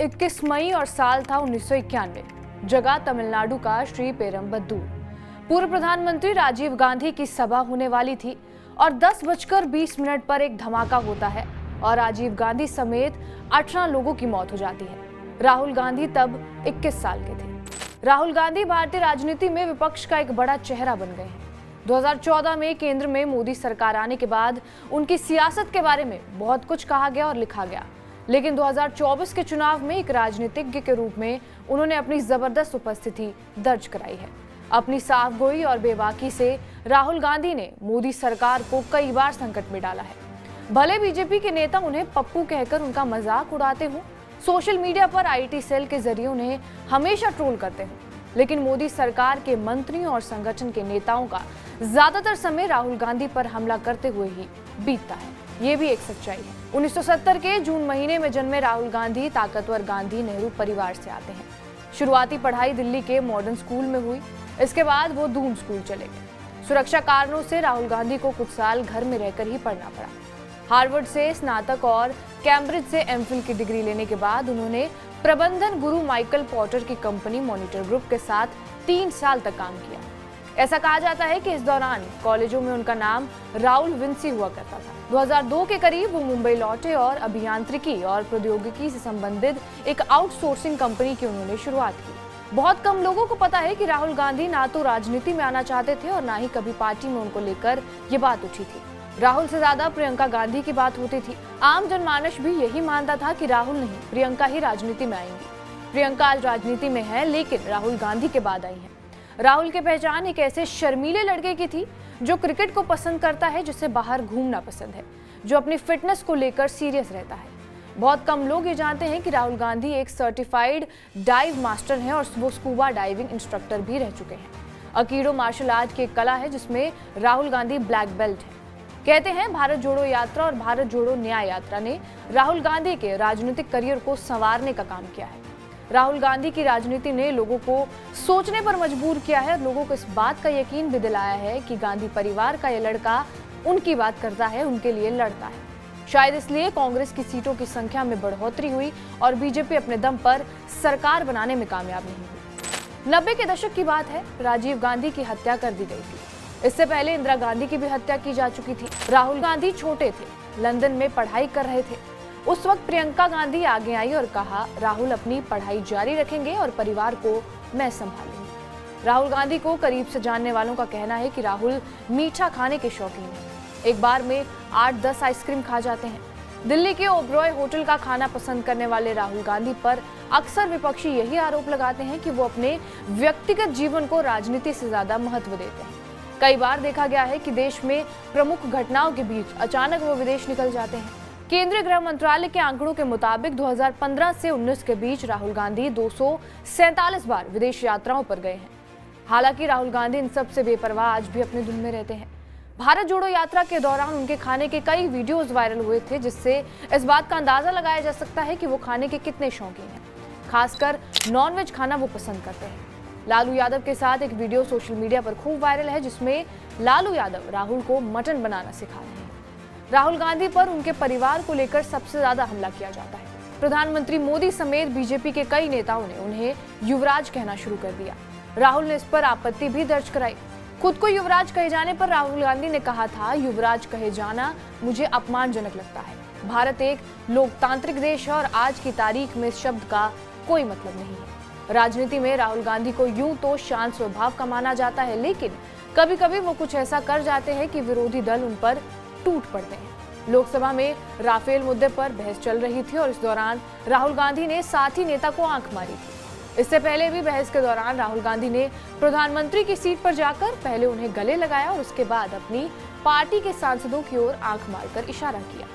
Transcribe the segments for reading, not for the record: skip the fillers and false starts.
21 मई और साल था 1991। जगह तमिलनाडु का श्री पेरम्बदूर। पूर्व प्रधानमंत्री राजीव गांधी की सभा होने वाली थी और 10:20 पर एक धमाका होता है और राजीव गांधी समेत 18 लोगों की मौत हो जाती है। राहुल गांधी तब 21 साल के थे। राहुल गांधी भारतीय राजनीति में विपक्ष का एक बड़ा चेहरा बन गए हैं। 2014 में केंद्र में मोदी सरकार आने के बाद उनकी सियासत के बारे में बहुत कुछ कहा गया और लिखा गया, लेकिन 2024 के चुनाव में एक राजनीतिज्ञ के रूप में उन्होंने अपनी जबरदस्त उपस्थिति दर्ज कराई है। अपनी साफगोई और बेबाकी से राहुल गांधी ने मोदी सरकार को कई बार संकट में डाला है। भले बीजेपी के नेता उन्हें पप्पू कहकर उनका मजाक उड़ाते हों, सोशल मीडिया पर आईटी सेल के जरिए उन्हें हमेशा ट्रोल करते हों, लेकिन मोदी सरकार के मंत्रियों और संगठन के नेताओं का ज्यादातर समय राहुल गांधी पर हमला करते हुए ही बीतता है। ये भी एक सच्चाई है। 1970 के जून महीने में जन्मे राहुल गांधी ताकतवर गांधी नेहरू परिवार से आते हैं। शुरुआती पढ़ाई दिल्ली के मॉडर्न स्कूल में हुई। इसके बाद वो दून स्कूल चले गए। सुरक्षा कारणों से राहुल गांधी को कुछ साल घर में रहकर ही पढ़ना पड़ा। हार्वर्ड से स्नातक और कैम्ब्रिज से एमफिल की डिग्री लेने के बाद उन्होंने प्रबंधन गुरु माइकल पॉटर की कंपनी मॉनिटर ग्रुप के साथ 3 साल तक काम किया। ऐसा कहा जाता है कि इस दौरान कॉलेजों में उनका नाम राहुल विंसी हुआ करता था। 2002 के करीब वो मुंबई लौटे और अभियांत्रिकी और प्रौद्योगिकी से संबंधित एक आउटसोर्सिंग कंपनी की उन्होंने शुरुआत की। बहुत कम लोगों को पता है कि राहुल गांधी ना तो राजनीति में आना चाहते थे और ना ही कभी पार्टी में उनको लेकर ये बात उठी थी। राहुल से ज्यादा प्रियंका गांधी की बात होती थी। आम जनमानस भी यही मानता था कि राहुल नहीं, प्रियंका ही राजनीति में आएंगी। प्रियंका आज राजनीति में है, लेकिन राहुल गांधी के बाद आई है। राहुल की पहचान एक ऐसे शर्मीले लड़के की थी जो क्रिकेट को पसंद करता है, जिसे बाहर घूमना पसंद है, जो अपनी फिटनेस को लेकर सीरियस रहता है। बहुत कम लोग ये जानते हैं कि राहुल गांधी एक सर्टिफाइड डाइव मास्टर हैं और वो स्कूबा डाइविंग इंस्ट्रक्टर भी रह चुके हैं। अकीडो मार्शल आर्ट की एक कला है जिसमें राहुल गांधी ब्लैक बेल्ट है। कहते हैं भारत जोड़ो यात्रा और भारत जोड़ो न्याय यात्रा ने राहुल गांधी के राजनीतिक करियर को संवारने का काम किया है। राहुल गांधी की राजनीति ने लोगों को सोचने पर मजबूर किया है और लोगों को इस बात का यकीन भी दिलाया है कि गांधी परिवार का यह लड़का उनकी बात करता है, उनके लिए लड़ता है। शायद इसलिए कांग्रेस की सीटों की संख्या में बढ़ोतरी हुई और बीजेपी अपने दम पर सरकार बनाने में कामयाब नहीं हुई। 90 के दशक की बात है। राजीव गांधी की हत्या कर दी गई थी। इससे पहले इंदिरा गांधी की भी हत्या की जा चुकी थी। राहुल गांधी छोटे थे, लंदन में पढ़ाई कर रहे थे। उस वक्त प्रियंका गांधी आगे आई और कहा, राहुल अपनी पढ़ाई जारी रखेंगे और परिवार को मैं संभालूंगी। राहुल गांधी को करीब से जानने वालों का कहना है कि राहुल मीठा खाने के शौकीन हैं। एक बार में 8-10 आइसक्रीम खा जाते हैं। दिल्ली के ओबरॉय होटल का खाना पसंद करने वाले राहुल गांधी पर अक्सर विपक्षी यही आरोप लगाते हैं कि वो अपने व्यक्तिगत जीवन को राजनीति से ज्यादा महत्व देते हैं। कई बार देखा गया है कि देश में प्रमुख घटनाओं के बीच अचानक वो विदेश निकल जाते हैं। केंद्रीय गृह मंत्रालय के आंकड़ों के मुताबिक 2015 से 19 के बीच राहुल गांधी 247 बार विदेश यात्राओं पर गए हैं। हालांकि राहुल गांधी इन सब से बेपरवाह आज भी अपने धुन में रहते हैं। भारत जोड़ो यात्रा के दौरान उनके खाने के कई वीडियोस वायरल हुए थे, जिससे इस बात का अंदाजा लगाया जा सकता है कि वो खाने के कितने शौकीन हैं। खासकर नॉनवेज खाना वो पसंद करते हैं। लालू यादव के साथ एक वीडियो सोशल मीडिया पर खूब वायरल है, जिसमें लालू यादव राहुल को मटन बनाना सिखा रहे हैं। राहुल गांधी पर उनके परिवार को लेकर सबसे ज्यादा हमला किया जाता है। प्रधानमंत्री मोदी समेत बीजेपी के कई नेताओं ने उन्हें युवराज कहना शुरू कर दिया। राहुल ने इस पर आपत्ति भी दर्ज कराई। खुद को युवराज कहे जाने पर राहुल गांधी ने कहा था, युवराज कहे जाना मुझे अपमानजनक लगता है। भारत एक लोकतांत्रिक देश है और आज की तारीख में इस शब्द का कोई मतलब नहीं है। राजनीति में राहुल गांधी को यूं तो शांत स्वभाव का माना जाता है, लेकिन कभी कभी वो कुछ ऐसा कर जाते हैं कि विरोधी दल उन पर टूट पड़ते हैं। लोकसभा में राफेल मुद्दे पर बहस चल रही थी और इस दौरान राहुल गांधी ने साथी नेता को आंख मारी थी। इससे पहले भी बहस के दौरान राहुल गांधी ने प्रधानमंत्री की सीट पर जाकर पहले उन्हें गले लगाया और उसके बाद अपनी पार्टी के सांसदों की ओर आंख मारकर इशारा किया।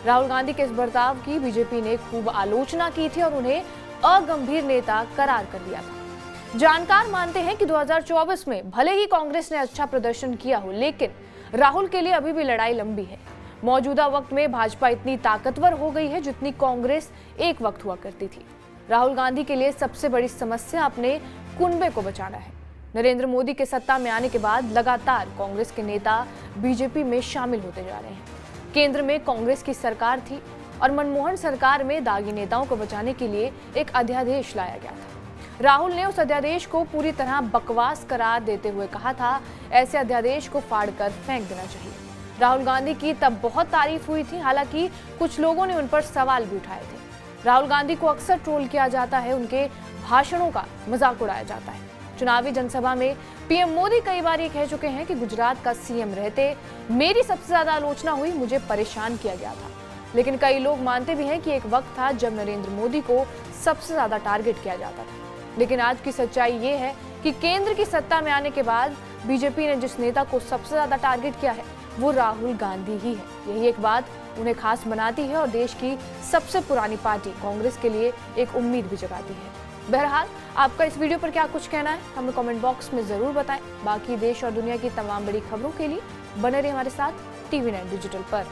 राहुल गांधी के इस बर्ताव की बीजेपी ने खूब आलोचना की थी और उन्हें अगंभीर नेता करार कर दिया था। जानकार मानते हैं कि 2024 में भले ही कांग्रेस ने अच्छा प्रदर्शन किया हो, लेकिन राहुल के लिए अभी भी लड़ाई लंबी है। मौजूदा वक्त में भाजपा इतनी ताकतवर हो गई है जितनी कांग्रेस एक वक्त हुआ करती थी। राहुल गांधी के लिए सबसे बड़ी समस्या अपने कुनबे को बचाना है। नरेंद्र मोदी के सत्ता में आने के बाद लगातार कांग्रेस के नेता बीजेपी में शामिल होते जा रहे हैं। केंद्र में कांग्रेस की सरकार थी और मनमोहन सरकार में दागी नेताओं को बचाने के लिए एक अध्यादेश लाया गया था। राहुल ने उस अध्यादेश को पूरी तरह बकवास करार देते हुए कहा था, ऐसे अध्यादेश को फाड़कर फेंक देना चाहिए। राहुल गांधी की तब बहुत तारीफ हुई थी, हालांकि कुछ लोगों ने उन पर सवाल भी उठाए थे। राहुल गांधी को अक्सर ट्रोल किया जाता है, उनके भाषणों का मजाक उड़ाया जाता है। चुनावी जनसभा में पीएम मोदी कई बार ये कह चुके हैं कि गुजरात का सीएम रहते मेरी सबसे ज्यादा आलोचना हुई, मुझे परेशान किया गया था। लेकिन कई लोग मानते भी हैं कि एक वक्त था जब नरेंद्र मोदी को सबसे ज्यादा टारगेट किया जाता था। लेकिन आज की सच्चाई ये है कि केंद्र की सत्ता में आने के बाद बीजेपी ने जिस नेता को सबसे ज्यादा टारगेट किया है वो राहुल गांधी ही है। यही एक बात उन्हें खास बनाती है और देश की सबसे पुरानी पार्टी कांग्रेस के लिए एक उम्मीद भी जगाती है। बहरहाल, आपका इस वीडियो पर क्या कुछ कहना है हमें कमेंट बॉक्स में जरूर बताएं। बाकी देश और दुनिया की तमाम बड़ी खबरों के लिए बने रहिए हमारे साथ TV9 डिजिटल पर।